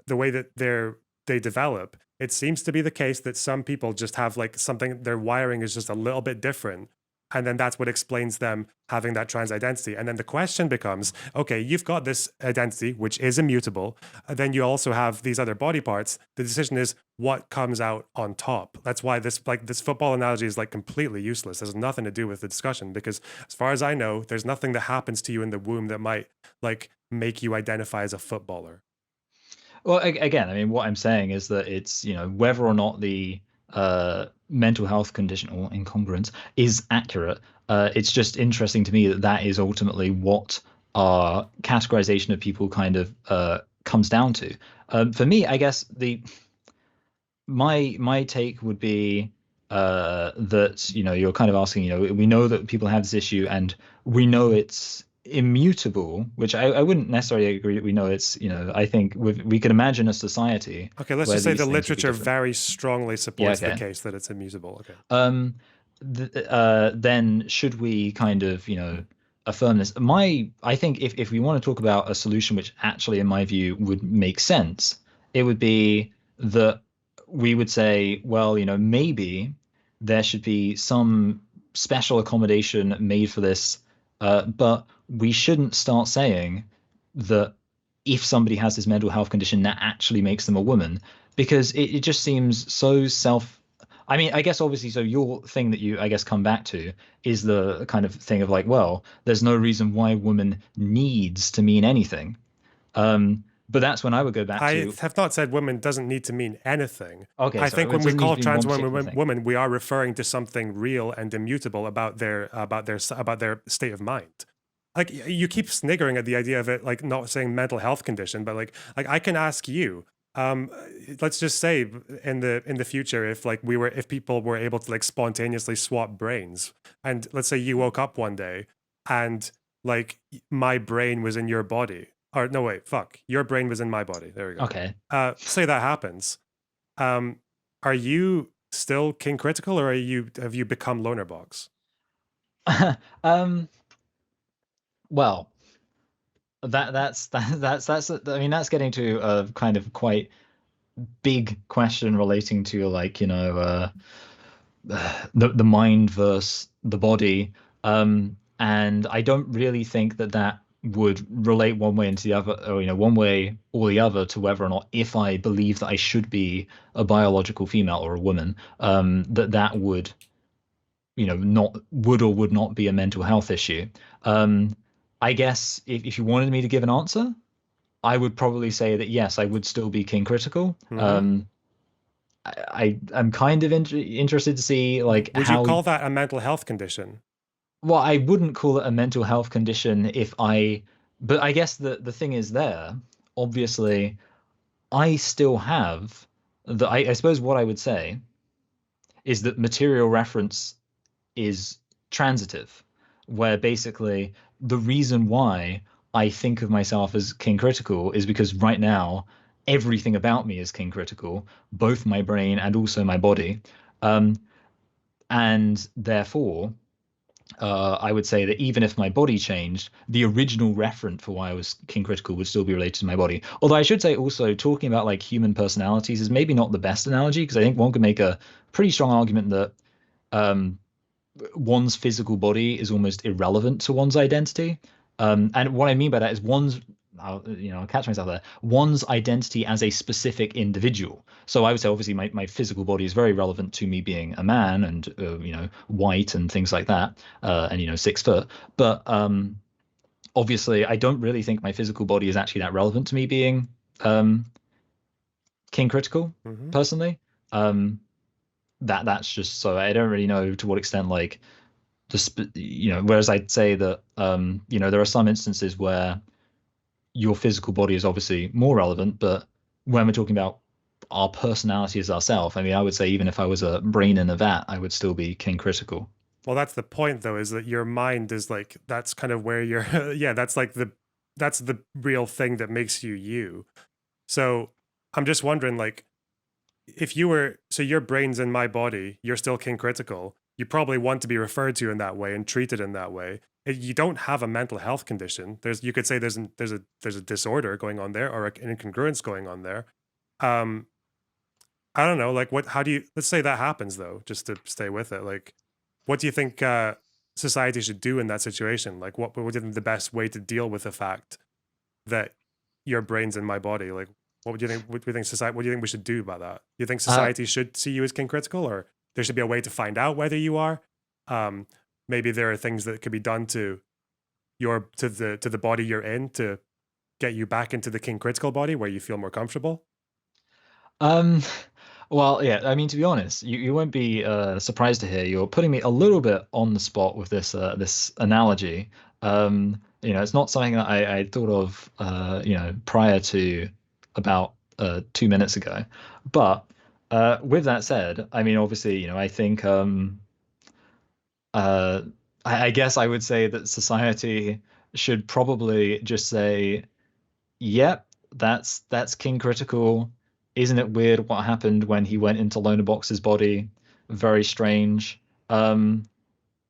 the way that they develop, it seems to be the case that some people just have like something. Their wiring is just a little bit different, and then that's what explains them having that trans identity. And then the question becomes, okay, you've got this identity, which is immutable. And then you also have these other body parts. The decision is what comes out on top. That's why this football analogy is like completely useless. There's nothing to do with the discussion because as far as I know, there's nothing that happens to you in the womb that might like make you identify as a footballer. Well, again, I mean, what I'm saying is that it's, whether or not the mental health condition or incongruence is accurate. It's just interesting to me that that is ultimately what our categorization of people kind of comes down to. For me, I guess the my take would be that you're kind of asking, we know that people have this issue and we know it's immutable, which I wouldn't necessarily agree that we know it's, I think we could imagine a society Okay, let's where just say the these things would be literature different. very strongly Yeah, supports the okay. case that it's immutable. Okay. Um, then should we kind of, affirm this? I think if we want to talk about a solution which actually, in my view, would make sense, it would be that we would say, well, maybe there should be some special accommodation made for this, but we shouldn't start saying that if somebody has this mental health condition, that actually makes them a woman, because it just seems so self. I mean, I guess obviously, so your thing that you, I guess, come back to is the kind of thing of like, well, there's no reason why woman needs to mean anything. But that's when I would go back I to, have not said women doesn't need to mean anything. okay, I sorry, think it when we doesn't need call to be trans one particular women thing. women, we are referring to something real and immutable about their state of mind. Like you keep sniggering at the idea of it, like not saying mental health condition, but like I can ask you, um, let's just say in the future, if people were able to like spontaneously swap brains, and let's say you woke up one day and like my brain was in your body, or no, wait, fuck, your brain was in my body. There we go. Okay. Say that happens. Um, are you still king critical, or have you become loner box? Um, well, that's I mean, that's getting to a kind of quite big question relating to like, the mind versus the body. And I don't really think that that would relate one way into the other, or one way or the other, to whether or not, if I believe that I should be a biological female or a woman, that would, not would or would not be a mental health issue. Um, I guess if you wanted me to give an answer, I would probably say that yes, I would still be king critical. Mm-hmm. I'm kind of interested to see like Would you how. call that a mental health condition? Well, I wouldn't call it a mental health condition if I, but I guess the thing is there, obviously, I still have I suppose what I would say is that material reference is transitive, where basically the reason why I think of myself as king critical is because right now everything about me is king critical, both my brain and also my body. Um, and therefore, I would say that even if my body changed, the original referent for why I was king critical would still be related to my body. Although I should say also, talking about like human personalities is maybe not the best analogy, because I think one could make a pretty strong argument that um, one's physical body is almost irrelevant to one's identity. And what I mean by that is I'll catch myself there. One's identity as a specific individual. So I would say, obviously, my physical body is very relevant to me being a man and, white and things like that, and, 6 foot. But obviously, I don't really think my physical body is actually that relevant to me being um, king critical, Mm-hmm. personally. Um, that's just so I don't really know to what extent like whereas I'd say that there are some instances where your physical body is obviously more relevant, but when we're talking about our personality as ourselves, I mean, I would say even if I was a brain in a vat, I would still be king critical. Well, that's the point, though, is that your mind is like that's kind of where you're. Yeah, that's the real thing that makes you you. So I'm just wondering, like, if you were so your brain's in my body, you're still king critical. You probably want to be referred to in that way and treated in that way. You don't have a mental health condition. You could say there's a disorder going on there or an incongruence going on there. Um, I don't know, like what? How do you? Let's say that happens though, just to stay with it. Like, what do you think society should do in that situation? Like, what would you think the best way to deal with the fact that your brain's in my body? Like, what would you think? What do you think society? What do you think we should do about that? Do you think Uh, society should see you as king critical, or there should be a way to find out whether you are? Um, maybe there are things that could be done to the body you're in to get you back into the king critical body where you feel more comfortable. um, well, yeah, I mean, to be honest, you won't be surprised to hear you're putting me a little bit on the spot with this analogy. It's not something that I thought of, prior to about 2 minutes ago. But with that said, I mean, obviously, I think uh, I guess I would say that society should probably just say, "Yep, that's King Critical. Isn't it weird what happened when he went into Loner Box's body? Very strange." Um,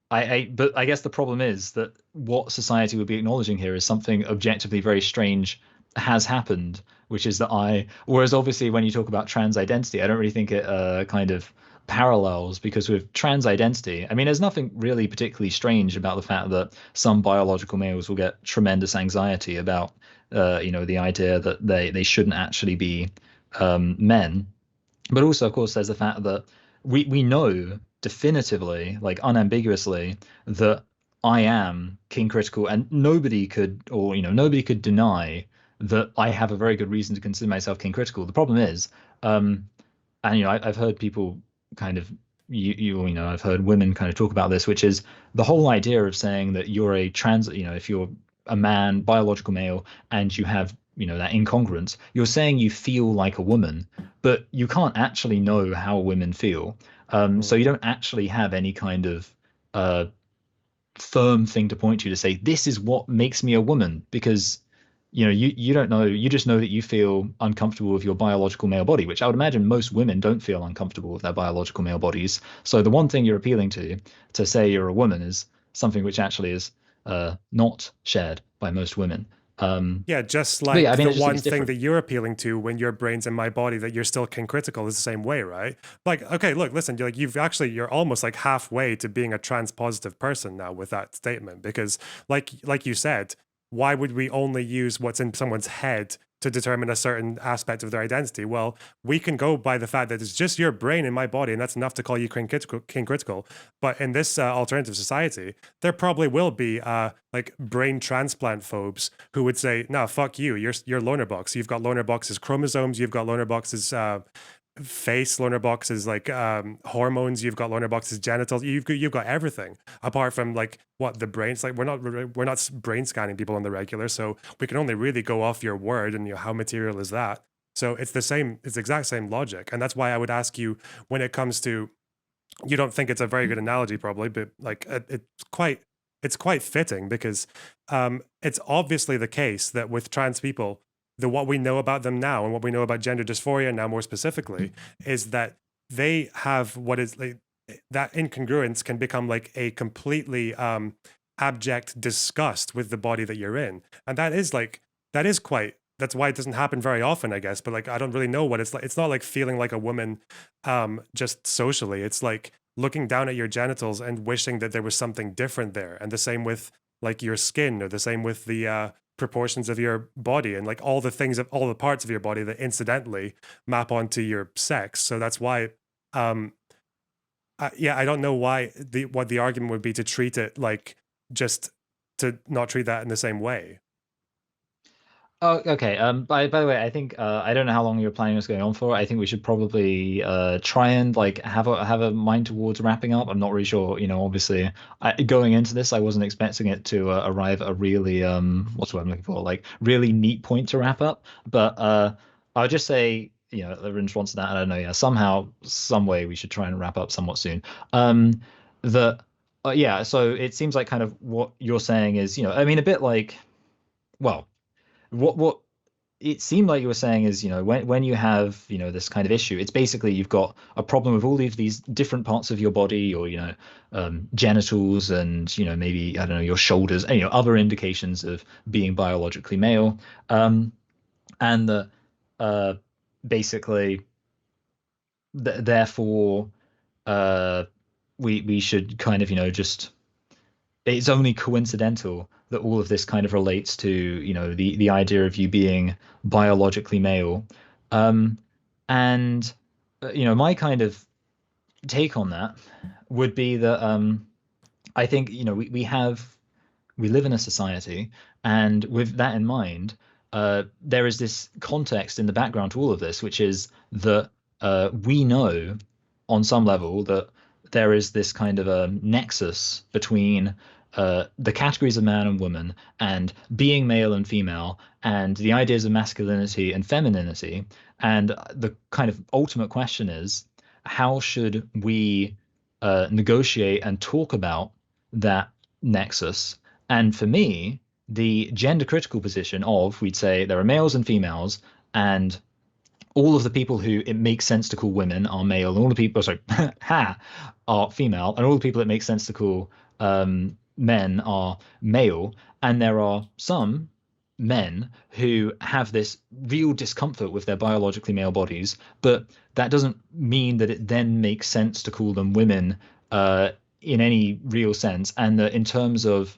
but I guess the problem is that what society would be acknowledging here is something objectively very strange has happened, which is that whereas obviously when you talk about trans identity, I don't really think it kind of parallels because with trans identity, I mean, there's nothing really particularly strange about the fact that some biological males will get tremendous anxiety about, the idea that they shouldn't actually be men. But also, of course, there's the fact that we know definitively, like unambiguously, that I am King Critical, and nobody could deny that I have a very good reason to consider myself King Critical. The problem is, um, and I've heard people kind of I've heard women kind of talk about this, which is the whole idea of saying that you're a trans, if you're a man, biological male, and you have that incongruence, you're saying you feel like a woman, but you can't actually know how women feel. So Mm. you don't actually have any kind of uh, firm thing to point to say this is what makes me a woman, because you don't know, you just know that you feel uncomfortable with your biological male body, which I would imagine most women don't feel uncomfortable with their biological male bodies. So the one thing you're appealing to say you're a woman is something which actually is not shared by most women. Yeah, just But yeah, I like mean, the I just think one it's thing different. that you're appealing to when your brain's in my body, that you're still king critical, is the same way, right? Like, okay, look, listen, you're almost like halfway to being a trans positive person now with that statement, because like you said, why would we only use what's in someone's head to determine a certain aspect of their identity? Well, we can go by the fact that it's just your brain in my body, and that's enough to call you king critical. But in this alternative society, there probably will be like brain transplant phobes who would say, "No, fuck you. You're loner box. You've got loner box's chromosomes. You've got loner box's face. Loner box's like hormones. You've got loner box's genitals. You've got everything apart from like what the brain. It's like we're not brain scanning people on the regular, so we can only really go off your word and how material is that." So it's the same. It's the exact same logic, and that's why I would ask you when it comes to, you don't think it's a very good analogy probably, but like it's quite fitting because it's obviously the case that with trans people, the what we know about them now and what we know about gender dysphoria now more specifically is that they have what is like, that incongruence can become like a completely abject disgust with the body that you're in, and that is quite, that's why it doesn't happen very often, I guess. But like, I don't really know what it's like. It's not like feeling like a woman just socially. It's like looking down at your genitals and wishing that there was something different there. And the same with like your skin, or the same with the proportions of your body, and like all the things of all the parts of your body that incidentally map onto your sex. So that's why, um, yeah, I don't know why what the argument would be to treat it like, just to not treat that in the same way. Oh, okay. By the way, I think I don't know how long you're planning this going on for. I think we should probably try and like have a mind towards wrapping up. I'm not really sure. Obviously, going into this, I wasn't expecting it to arrive at a really what's what I'm looking for, like really neat point to wrap up. But I'll just say, in response to that, I don't know. Yeah, somehow, some way, we should try and wrap up somewhat soon. The Yeah. So it seems like kind of what you're saying is, I mean, a bit like, well, what it seemed like you were saying is, when you have, this kind of issue, it's basically you've got a problem with all of these different parts of your body, or genitals, and maybe, I don't know, your shoulders, and other indications of being biologically male, and the uh basically therefore uh we should kind of, just, it's only coincidental that all of this kind of relates to, the idea of you being biologically male. Um, and my kind of take on that would be that I think, we live in a society, and with that in mind, there is this context in the background to all of this, which is that we know on some level that there is this kind of a nexus between the categories of man and woman and being male and female and the ideas of masculinity and femininity. And the kind of ultimate question is, how should we negotiate and talk about that nexus? And for me, the gender critical position of, we'd say there are males and females, and all of the people who it makes sense to call women are male, and all the people, sorry, ha, are female, and all the people it makes sense to call men are male. And there are some men who have this real discomfort with their biologically male bodies, but that doesn't mean that it then makes sense to call them women in any real sense. And that in terms of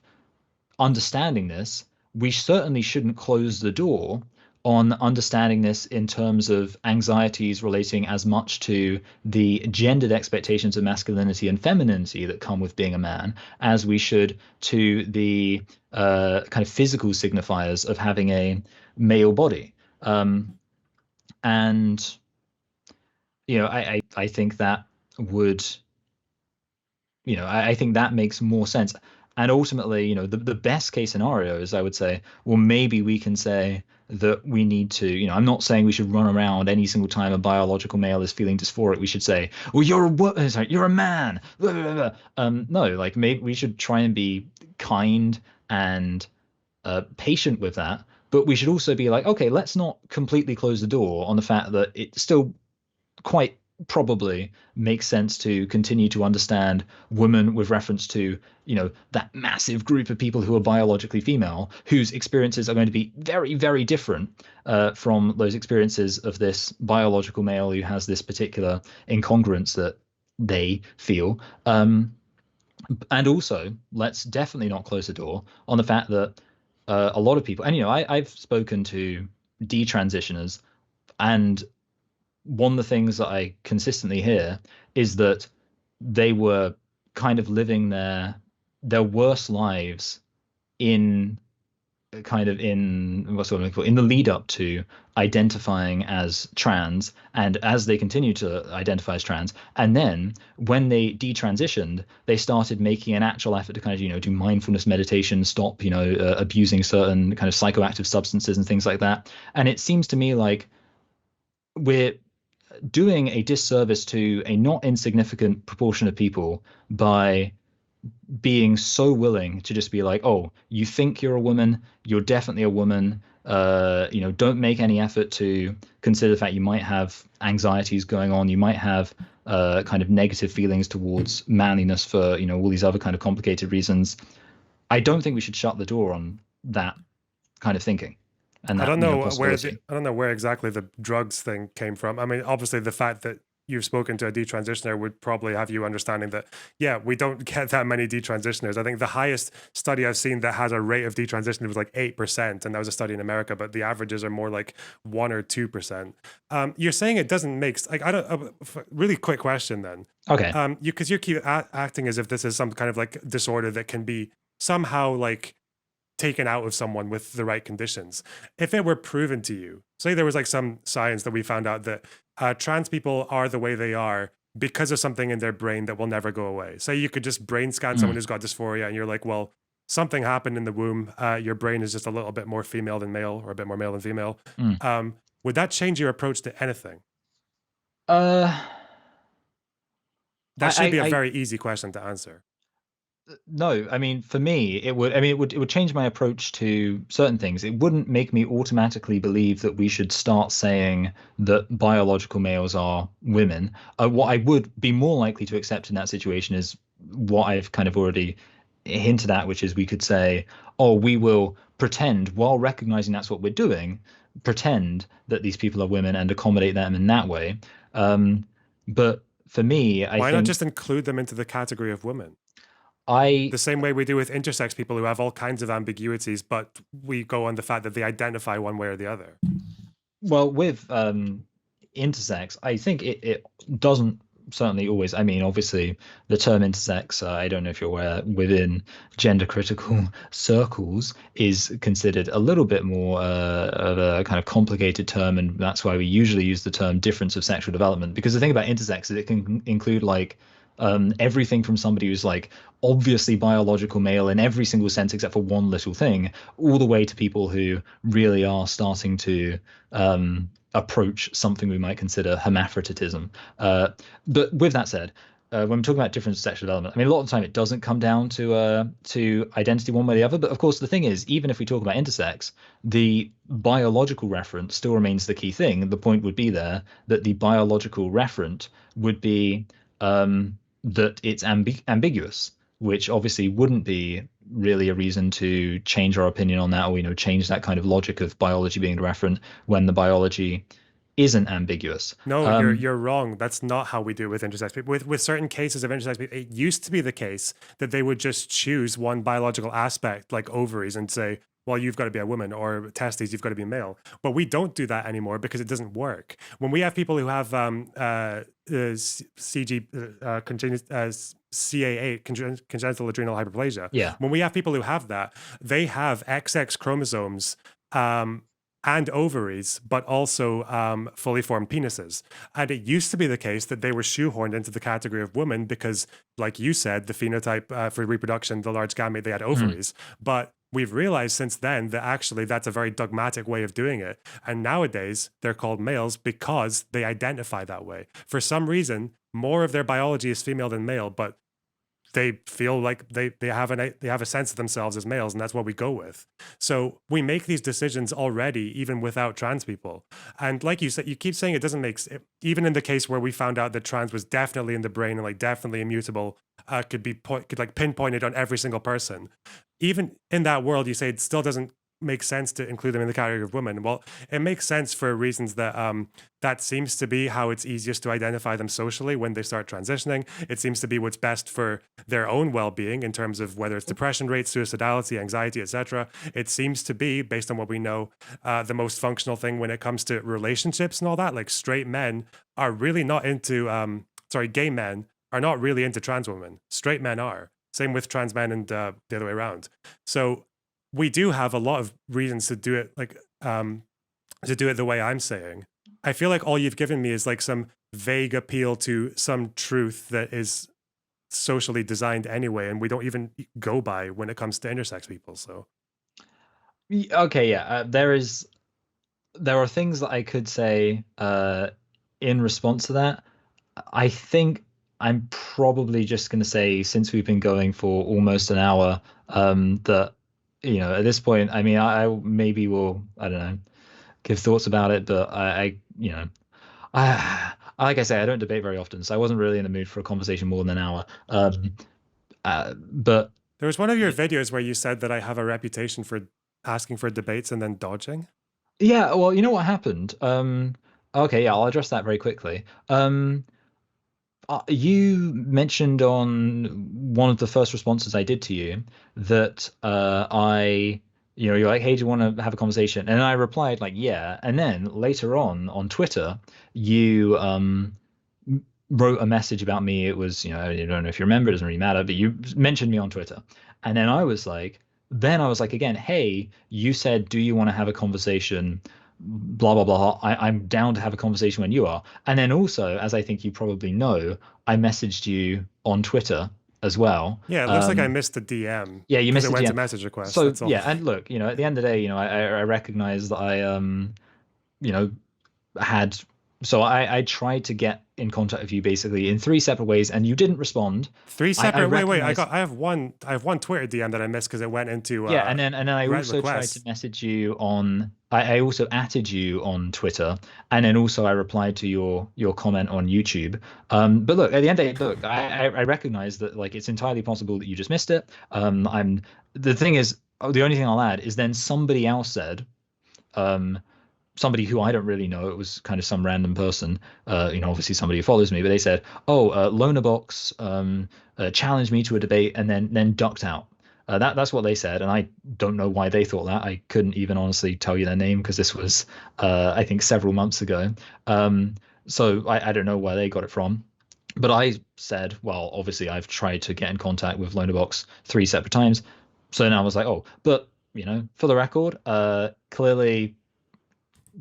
understanding this, we certainly shouldn't close the door on understanding this in terms of anxieties relating as much to the gendered expectations of masculinity and femininity that come with being a man as we should to the kind of physical signifiers of having a male body. And I think that would, I think that makes more sense. And ultimately, the best case scenario is, I would say, well, maybe we can say that we need to, I'm not saying we should run around any single time a biological male is feeling dysphoric. We should say, well, you're a man. Blah, blah, blah. No, like maybe we should try and be kind and patient with that. But we should also be like, okay, let's not completely close the door on the fact that it still quite probably makes sense to continue to understand women with reference to, that massive group of people who are biologically female, whose experiences are going to be very, very different from those experiences of this biological male who has this particular incongruence that they feel. And also, let's definitely not close the door on the fact that a lot of people, and I've spoken to detransitioners, and one of the things that I consistently hear is that they were kind of living their worst lives in what's what in the lead up to identifying as trans, and as they continued to identify as trans, and then when they detransitioned, they started making an actual effort to kind of do mindfulness meditation, stop abusing certain kind of psychoactive substances and things like that. And it seems to me like we're doing a disservice to a not insignificant proportion of people by being so willing to just be like, oh, you think you're a woman, you're definitely a woman. Don't make any effort to consider the fact you might have anxieties going on, you might have kind of negative feelings towards manliness for all these other kind of complicated reasons. I don't think we should shut the door on that kind of thinking. And I that don't know possibility. I don't know where exactly the drugs thing came from. I mean, obviously the fact that you've spoken to a detransitioner would probably have you understanding that, yeah, we don't get that many detransitioners. I think the highest study I've seen that has a rate of detransition was like 8%, and that was a study in America, but the averages are more like 1 or 2%. You're saying it doesn't make, like, I don't, really quick question then. Okay. Because you keep acting as if this is some kind of like disorder that can be somehow like taken out of someone with the right conditions. If it were proven to you, say there was like some science that we found out that trans people are the way they are because of something in their brain that will never go away. Say you could just brain scan someone who's got dysphoria and you're like, well, something happened in the womb. Your brain is just a little bit more female than male, or a bit more male than female. Would that change your approach to anything? That should be a very easy question to answer. No, I mean, for me, it would. I mean, it would change my approach to certain things. It wouldn't make me automatically believe that we should start saying that biological males are women. What I would be more likely to accept in that situation is what I've kind of already hinted at, which is we could say, oh, we will pretend, while recognizing that's what we're doing, pretend that these people are women and accommodate them in that way. But for me, I Why think not just include them into the category of women? I The same way we do with intersex people who have all kinds of ambiguities, but we go on the fact that they identify one way or the other. Well, with intersex, I think it doesn't certainly always. I mean, obviously, the term intersex, I don't know if you're aware, within gender critical circles is considered a little bit more of a kind of complicated term, and that's why we usually use the term difference of sexual development. Because the thing about intersex is it can include like Everything from somebody who's like obviously biological male in every single sense except for one little thing, all the way to people who really are starting to approach something we might consider hermaphroditism. But with that said, when we're talking about different sexual development, I mean, a lot of the time it doesn't come down to identity one way or the other. But of course, the thing is, even if we talk about intersex, the biological reference still remains the key thing. The point would be there that the biological referent would be that it's ambiguous, which obviously wouldn't be really a reason to change our opinion on that, or change that kind of logic of biology being the referent when the biology isn't ambiguous. No, you're wrong. That's not how we do it with intersex people. With certain cases of intersex people, it used to be the case that they would just choose one biological aspect, like ovaries, and say, well, you've got to be a woman, or testes, you've got to be male. But we don't do that anymore because it doesn't work. When we have people who have CA8, congenital adrenal hyperplasia, Yeah. when we have people who have that, they have XX chromosomes and ovaries, but also fully formed penises. And it used to be the case that they were shoehorned into the category of women because, like you said, the phenotype for reproduction, the large gamete, they had ovaries. But we've realized since then that actually that's a very dogmatic way of doing it. And nowadays they're called males because they identify that way. For some reason, more of their biology is female than male, but they feel like they have a sense of themselves as males, and that's what we go with. So we make these decisions already, even without trans people. And like you said, you keep saying it doesn't make sense. Even in the case where we found out that trans was definitely in the brain and like definitely immutable, could like pinpointed on every single person. Even in that world, you say it still doesn't make sense to include them in the category of women. Well, it makes sense for reasons that that seems to be how it's easiest to identify them socially when they start transitioning. It seems to be what's best for their own well-being in terms of whether it's depression rates, suicidality, anxiety, etc. It seems to be, based on what we know, the most functional thing when it comes to relationships and all that. Like straight men are really not into gay men are not really into trans women. Straight men are. Same with trans men and the other way around. So we do have a lot of reasons to do it, like to do it the way I'm saying. I feel like all you've given me is like some vague appeal to some truth that is socially designed anyway, and we don't even go by when it comes to intersex people. So okay, yeah, there are things that I could say in response to that. I think I'm probably just going to say, since we've been going for almost an hour, that at this point, I mean, I maybe will, I don't know, give thoughts about it, but I like I say, I don't debate very often, so I wasn't really in the mood for a conversation more than an hour. But there was one of your videos where you said that I have a reputation for asking for debates and then dodging. yeah, well, you know what happened? Okay, yeah, I'll address that very quickly. You mentioned on one of the first responses I did to you that you're like, hey, do you want to have a conversation? And I replied like, yeah. And then later on Twitter, you wrote a message about me. It was, I don't know if you remember, it doesn't really matter, but you mentioned me on Twitter. And then I was like again, hey, you said, do you want to have a conversation? Blah blah blah. I'm down to have a conversation when you are. And then also, as I think you probably know, I messaged you on Twitter as well. Yeah, it looks like I missed the DM. Yeah, you because missed it the went to DM. message request. So That's all. yeah, and look, at the end of the day, I recognize that you know, had so I tried to get in contact with you basically in three separate ways, and you didn't respond. Three separate. Wait. Recognize, I have one Twitter DM that I missed because it went into yeah, and then I read also tried to requests. message you on. I also added you on Twitter, and then also I replied to your comment on YouTube. But look, at the end of the day, look, I recognize that like it's entirely possible that you just missed it. The thing is, the only thing I'll add is then somebody else said, somebody who I don't really know. It was kind of some random person, obviously somebody who follows me, but they said, "Oh, Lonerbox challenged me to a debate and then ducked out." That's what they said, and I don't know why they thought that. I couldn't even honestly tell you their name because this was, I think, several months ago. So I don't know where they got it from. But I said, well, obviously I've tried to get in contact with Lonerbox three separate times. So then I was like, oh, but for the record, clearly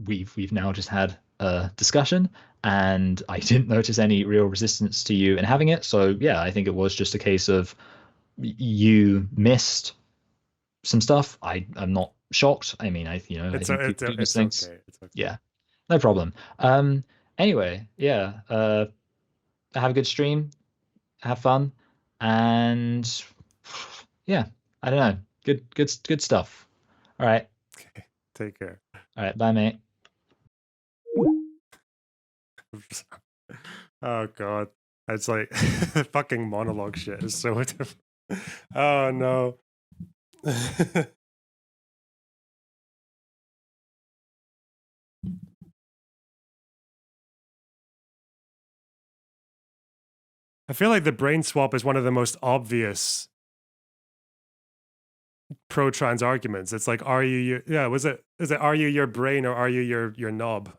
we've now just had a discussion, and I didn't notice any real resistance to you in having it. So yeah, I think it was just a case of you missed some stuff. I'm not shocked. I mean, I think people do these It's things. okay. It's okay. Yeah, no problem. Anyway, yeah, have a good stream, have fun, and yeah, I don't know. Good stuff. All right. Okay. Take care. All right, bye, mate. Oh God. It's like fucking monologue shit is so different. Oh no. I feel like the brain swap is one of the most obvious pro trans arguments. It's like, are you your, yeah, is it are you your brain or are you your knob?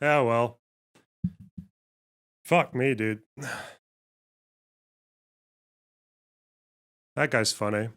Yeah, well. Fuck me, dude. That guy's funny.